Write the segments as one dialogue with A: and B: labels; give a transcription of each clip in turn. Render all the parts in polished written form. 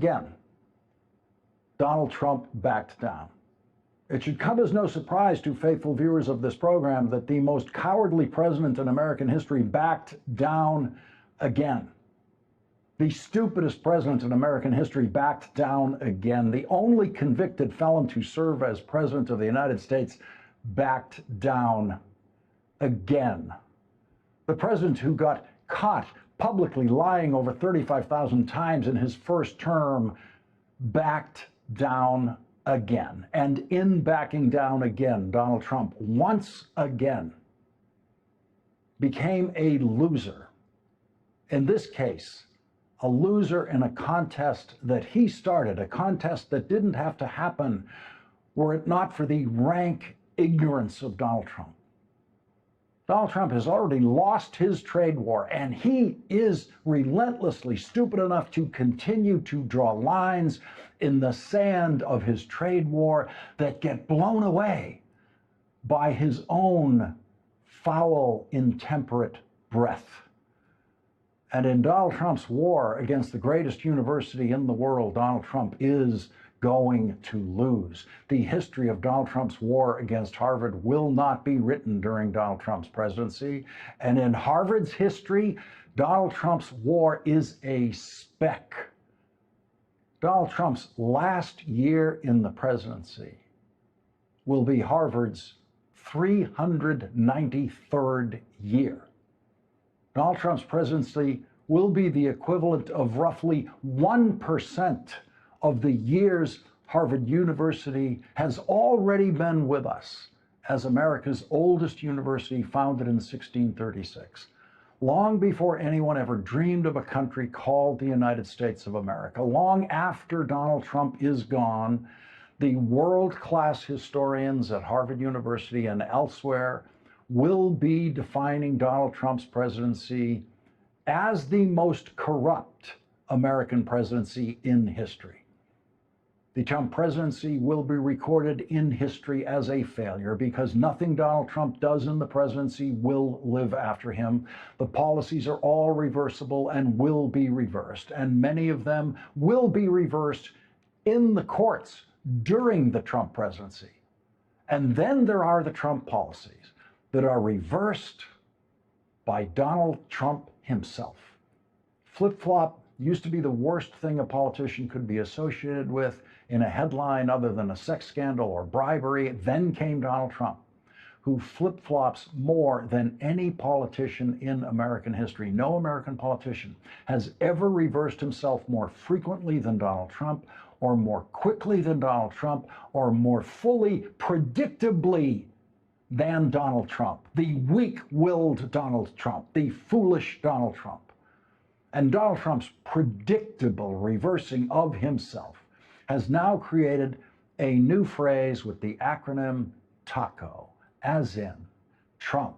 A: Again, Donald Trump backed down. It should come as no surprise to faithful viewers of this program that the most cowardly president in American history backed down again. The stupidest president in American history backed down again. The only convicted felon to serve as president of the United States backed down again. The president who got caught publicly lying over 35,000 times in his first term backed down again. And in backing down again, Donald Trump once again became a loser. In this case, a loser in a contest that he started, a contest that didn't have to happen were it not for the rank ignorance of Donald Trump. Donald Trump has already lost his trade war, and he is relentlessly stupid enough to continue to draw lines in the sand of his trade war that get blown away by his own foul, intemperate breath. And in Donald Trump's war against the greatest university in the world, Donald Trump is going to lose. The history of Donald Trump's war against Harvard will not be written during Donald Trump's presidency. And in Harvard's history, Donald Trump's war is a speck. Donald Trump's last year in the presidency will be Harvard's 393rd year. Donald Trump's presidency will be the equivalent of roughly 1% of the years Harvard University has already been with us as America's oldest university, founded in 1636, long before anyone ever dreamed of a country called the United States of America. Long after Donald Trump is gone, the world-class historians at Harvard University and elsewhere will be defining Donald Trump's presidency as the most corrupt American presidency in history. The Trump presidency will be recorded in history as a failure because nothing Donald Trump does in the presidency will live after him. The policies are all reversible and will be reversed, and many of them will be reversed in the courts during the Trump presidency. And then there are the Trump policies that are reversed by Donald Trump himself. Flip-flop used to be the worst thing a politician could be associated with in a headline other than a sex scandal or bribery. Then came Donald Trump, who flip-flops more than any politician in American history. No American politician has ever reversed himself more frequently than Donald Trump, or more quickly than Donald Trump, or more fully, predictably than Donald Trump. The weak-willed Donald Trump, the foolish Donald Trump. And Donald Trump's predictable reversing of himself has now created a new phrase with the acronym TACO, as in Trump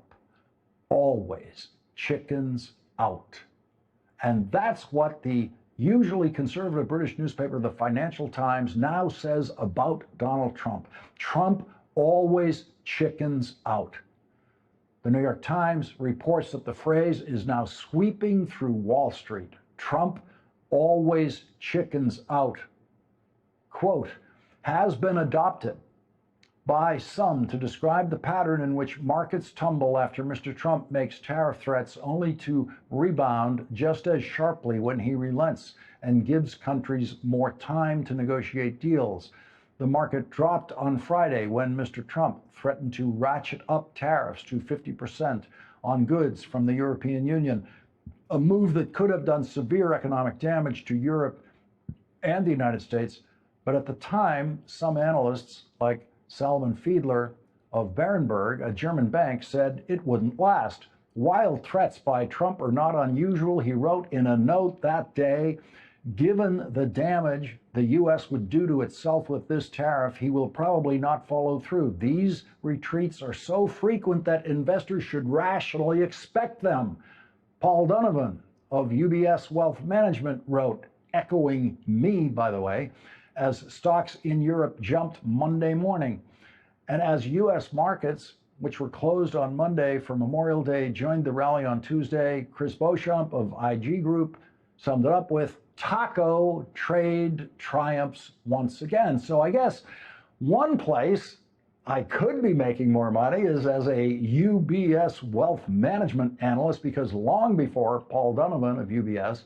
A: always chickens out. And that's what the usually conservative British newspaper, the Financial Times, now says about Donald Trump. Trump always chickens out. The New York Times reports that the phrase is now sweeping through Wall Street. Trump always chickens out, quote, has been adopted by some to describe the pattern in which markets tumble after Mr. Trump makes tariff threats, only to rebound just as sharply when he relents and gives countries more time to negotiate deals. The market dropped on Friday when Mr. Trump threatened to ratchet up tariffs to 50% on goods from the European Union, a move that could have done severe economic damage to Europe and the United States. But at the time, some analysts, like Salman Fiedler of Berenberg, a German bank, said it wouldn't last. Wild threats by Trump are not unusual, he wrote in a note that day. Given the damage the U.S. would do to itself with this tariff, he will probably not follow through. These retreats are so frequent that investors should rationally expect them. Paul Donovan of UBS Wealth Management wrote, echoing me, by the way, as stocks in Europe jumped Monday morning. And as U.S. markets, which were closed on Monday for Memorial Day, joined the rally on Tuesday, Chris Beauchamp of IG Group summed it up with, taco trade triumphs once again. So I guess one place I could be making more money is as a UBS wealth management analyst, because long before Paul Donovan of UBS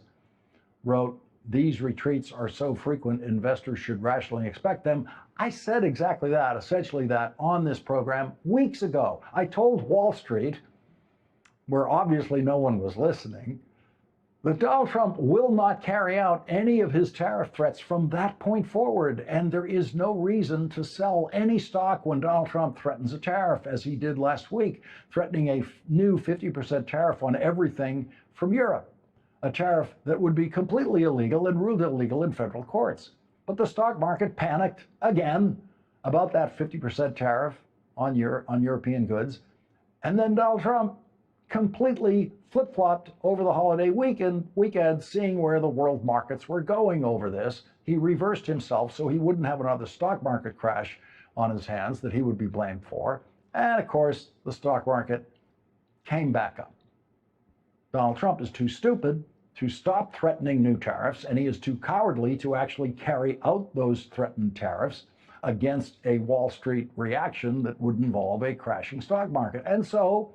A: wrote, "These retreats are so frequent, investors should rationally expect them," I said exactly that, essentially that on this program weeks ago. I told Wall Street, where obviously no one was listening, that Donald Trump will not carry out any of his tariff threats from that point forward, and there is no reason to sell any stock when Donald Trump threatens a tariff, as he did last week, threatening a new 50% tariff on everything from Europe, a tariff that would be completely illegal and ruled illegal in federal courts. But the stock market panicked again about that 50% tariff on European goods, and then Donald Trump completely flip-flopped over the holiday weekend, seeing where the world markets were going over this. He reversed himself so he wouldn't have another stock market crash on his hands that he would be blamed for. And of course, the stock market came back up. Donald Trump is too stupid to stop threatening new tariffs, and he is too cowardly to actually carry out those threatened tariffs against a Wall Street reaction that would involve a crashing stock market. And so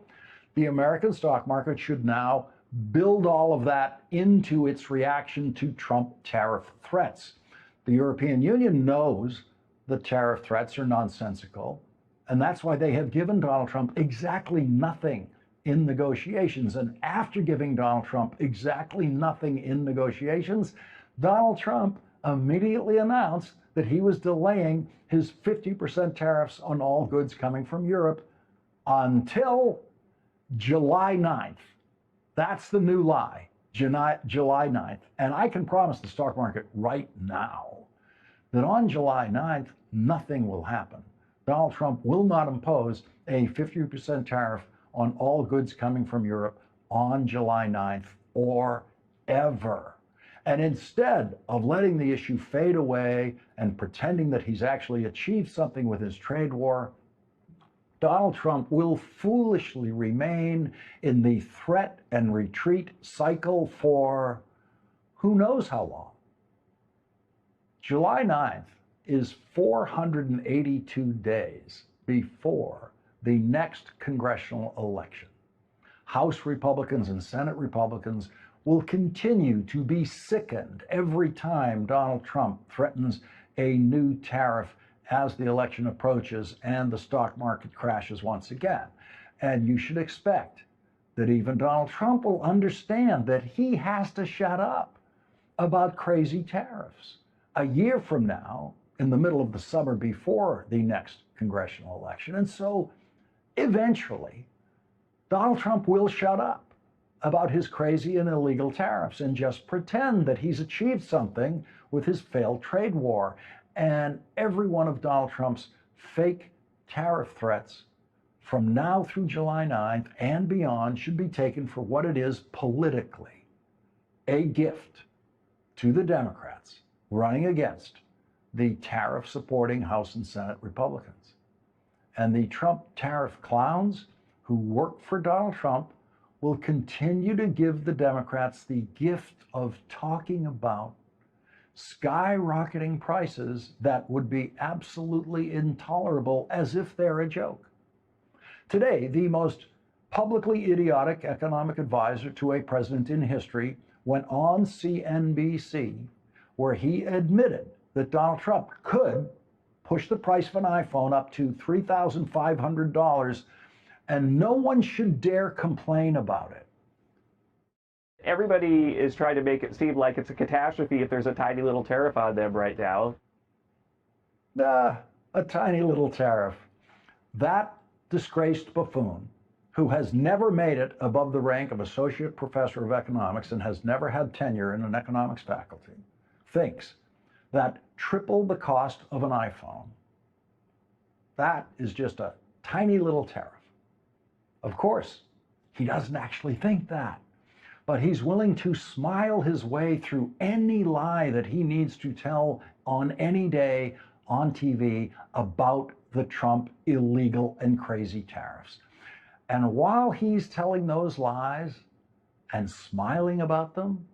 A: the American stock market should now build all of that into its reaction to Trump tariff threats. The European Union knows the tariff threats are nonsensical, and that's why they have given Donald Trump exactly nothing in negotiations. And after giving Donald Trump exactly nothing in negotiations, Donald Trump immediately announced that he was delaying his 50% tariffs on all goods coming from Europe until July 9th. That's the new lie, July 9th. And I can promise the stock market right now that on July 9th, nothing will happen. Donald Trump will not impose a 50% tariff on all goods coming from Europe on July 9th or ever. And instead of letting the issue fade away and pretending that he's actually achieved something with his trade war, Donald Trump will foolishly remain in the threat and retreat cycle for who knows how long. July 9th is 482 days before the next congressional election. House Republicans and Senate Republicans will continue to be sickened every time Donald Trump threatens a new tariff as the election approaches and the stock market crashes once again. And you should expect that even Donald Trump will understand that he has to shut up about crazy tariffs. A year from now, in the middle of the summer before the next congressional election. And so eventually, Donald Trump will shut up about his crazy and illegal tariffs and just pretend that he's achieved something with his failed trade war. And every one of Donald Trump's fake tariff threats from now through July 9th and beyond should be taken for what it is politically, a gift to the Democrats running against the tariff-supporting House and Senate Republicans. And the Trump tariff clowns who work for Donald Trump will continue to give the Democrats the gift of talking about skyrocketing prices that would be absolutely intolerable as if they're a joke. Today, the most publicly idiotic economic advisor to a president in history went on CNBC, where he admitted that Donald Trump could push the price of an iPhone up to $3,500, and no one should dare complain about it.
B: Everybody is trying to make it seem like it's a catastrophe if there's a tiny little tariff on them right now.
A: A tiny little tariff. That disgraced buffoon, who has never made it above the rank of associate professor of economics and has never had tenure in an economics faculty, thinks that triple the cost of an iPhone, that is just a tiny little tariff. Of course, he doesn't actually think that, but he's willing to smile his way through any lie that he needs to tell on any day on TV about the Trump illegal and crazy tariffs. And while he's telling those lies and smiling about them,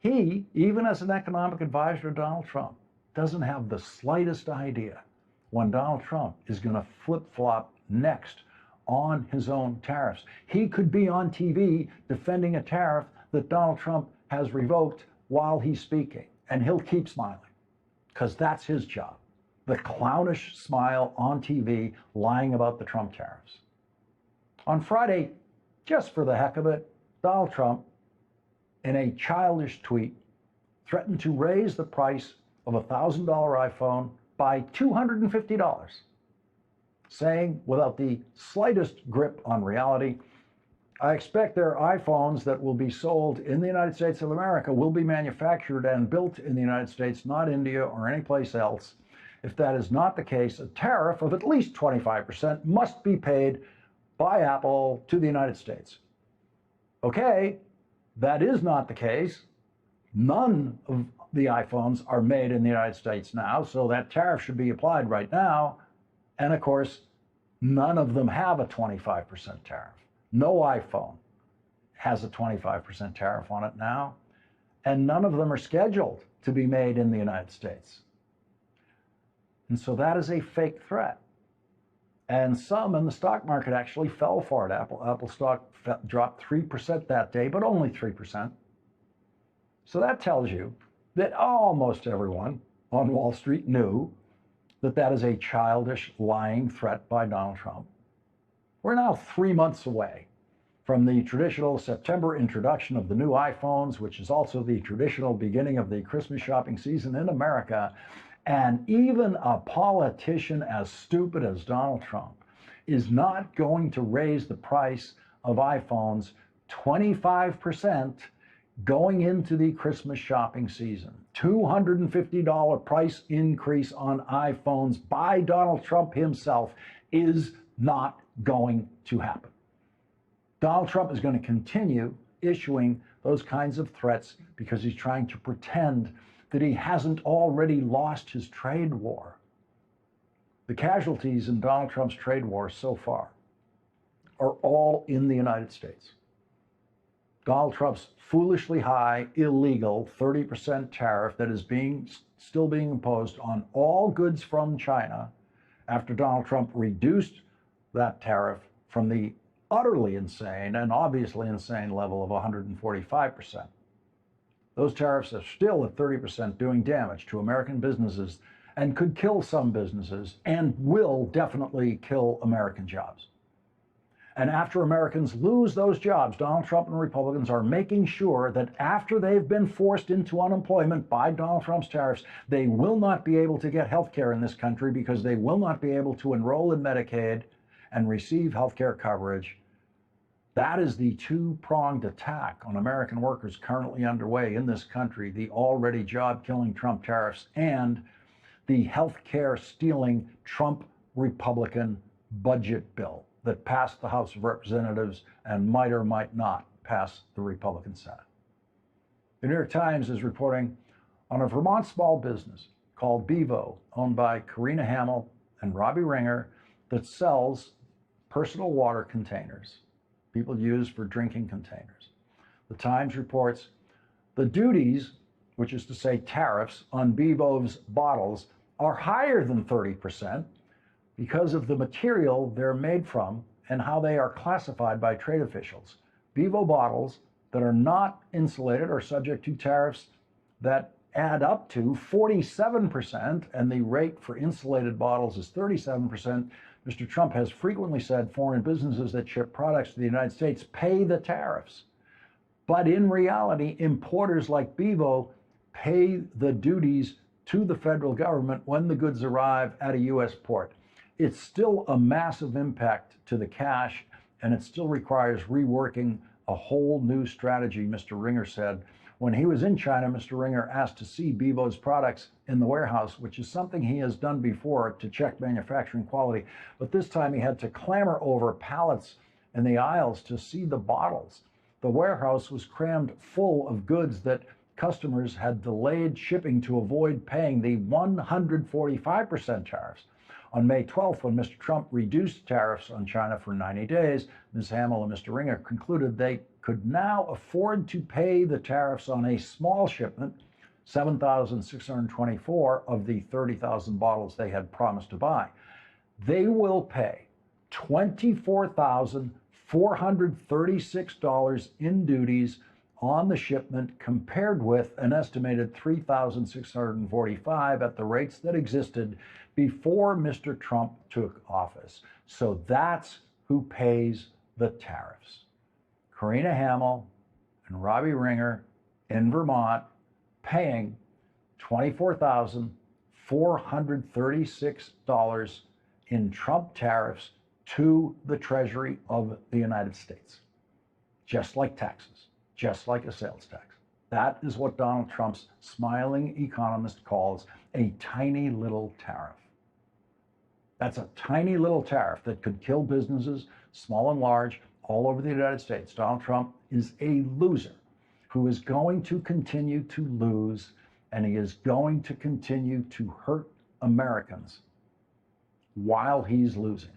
A: He, even as an economic advisor to Donald Trump, doesn't have the slightest idea when Donald Trump is going to flip-flop next on his own tariffs. He could be on TV defending a tariff that Donald Trump has revoked while he's speaking, and he'll keep smiling because that's his job. The clownish smile on TV lying about the Trump tariffs. On Friday, just for the heck of it, Donald Trump, in a childish tweet, threatened to raise the price of a $1,000 iPhone by $250, saying, without the slightest grip on reality, I expect their iPhones that will be sold in the United States of America will be manufactured and built in the United States, not India or any place else. If that is not the case, a tariff of at least 25% must be paid by Apple to the United States. Okay, that is not the case. None of the iPhones are made in the United States now, so that tariff should be applied right now. And of course, none of them have a 25% tariff. No iPhone has a 25% tariff on it now, and none of them are scheduled to be made in the United States. And so that is a fake threat. And some in the stock market actually fell for it. Apple stock dropped 3% that day, but only 3%. So that tells you that almost everyone on Wall Street knew that that is a childish, lying threat by Donald Trump. We're now 3 months away from the traditional September introduction of the new iPhones, which is also the traditional beginning of the Christmas shopping season in America. And even a politician as stupid as Donald Trump is not going to raise the price of iPhones 25% going into the Christmas shopping season. $250 price increase on iPhones by Donald Trump himself is not going to happen. Donald Trump is going to continue issuing those kinds of threats because he's trying to pretend that he hasn't already lost his trade war. The casualties in Donald Trump's trade war so far are all in the United States. Donald Trump's foolishly high, illegal 30% tariff that is still being imposed on all goods from China after Donald Trump reduced that tariff from the utterly insane and obviously insane level of 145%. Those tariffs are still at 30% doing damage to American businesses and could kill some businesses and will definitely kill American jobs. And after Americans lose those jobs, Donald Trump and Republicans are making sure that after they've been forced into unemployment by Donald Trump's tariffs, they will not be able to get health care in this country because they will not be able to enroll in Medicaid and receive health care coverage. That is the two-pronged attack on American workers currently underway in this country, the already job-killing Trump tariffs and the health care stealing Trump Republican budget bill that passed the House of Representatives and might or might not pass the Republican Senate. The New York Times is reporting on a Vermont small business called Bevo, owned by Karina Hamill and Robbie Ringer, that sells personal water containers people use for drinking containers. The Times reports the duties, which is to say tariffs, on Bevo's bottles are higher than 30% because of the material they're made from and how they are classified by trade officials. Bevo bottles that are not insulated are subject to tariffs that add up to 47%, and the rate for insulated bottles is 37%. Mr. Trump has frequently said foreign businesses that ship products to the United States pay the tariffs. But in reality, importers like Bevo pay the duties to the federal government when the goods arrive at a U.S. port. It's still a massive impact to the cash, and it still requires reworking a whole new strategy, Mr. Ringer said. When he was in China, Mr. Ringer asked to see Bevo's products in the warehouse, which is something he has done before to check manufacturing quality. But this time he had to clamber over pallets in the aisles to see the bottles. The warehouse was crammed full of goods that customers had delayed shipping to avoid paying the 145% tariffs On May 12th, when Mr. Trump reduced tariffs on China for 90 days, Ms. Hamill and Mr. Ringer concluded they could now afford to pay the tariffs on a small shipment, 7,624 of the 30,000 bottles they had promised to buy. They will pay $24,436 in duties on the shipment, compared with an estimated $3,645 at the rates that existed before Mr. Trump took office. So that's who pays the tariffs. Karina Hamill and Robbie Ringer in Vermont paying $24,436 in Trump tariffs to the Treasury of the United States, just like taxes, just like a sales tax. That is what Donald Trump's smiling economist calls a tiny little tariff. That's a tiny little tariff that could kill businesses, small and large, all over the United States. Donald Trump is a loser who is going to continue to lose, and he is going to continue to hurt Americans while he's losing.